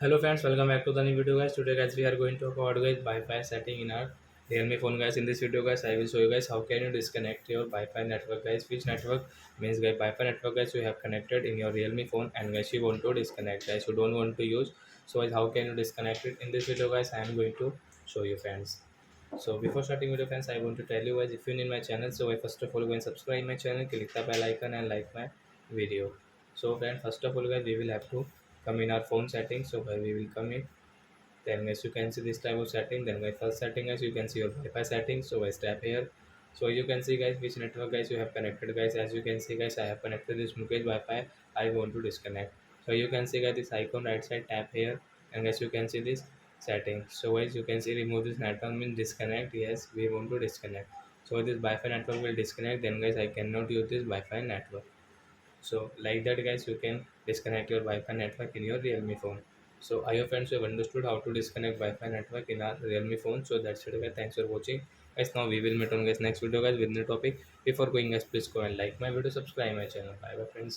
Hello friends, welcome back to the new video guys. Today guys we are going to talk about guys Wi-Fi setting in our Realme phone guys. In this video guys I will show you guys how can you disconnect your Wi-Fi network guys. Which network means guys Wi-Fi network guys you have connected in your Realme phone and guys you want to disconnect guys you don't want to use. So guys how can you disconnect it? In this video guys I am going to show you friends. So before starting video friends I want to tell you guys if you need my channel so I first of all go and subscribe my channel, click the bell icon and like my video. So friend first of all guys we will have to come in our phone settings. So we will come in, then as you can see this type of setting, then my first setting as you can see your Wi-Fi settings. So I tap here, so you can see guys which network guys you have connected guys. As you can see guys I have connected this Mukesh Wi-Fi. I want to disconnect, so you can see guys this icon right side, tap here and as you can see this setting. So as you can see remove this network means disconnect. Yes, we want to disconnect, so this Wi-Fi network will disconnect, then guys I cannot use this Wi-Fi network. So like that guys you can disconnect your Wi-Fi network in your Realme phone. So I hope friends you have understood how to disconnect Wi-Fi network in our Realme phone. So that's it guys. Thanks for watching. Guys now we will meet on guys next video guys with new topic. Before going guys please go and like my video, subscribe my channel. Bye bye friends.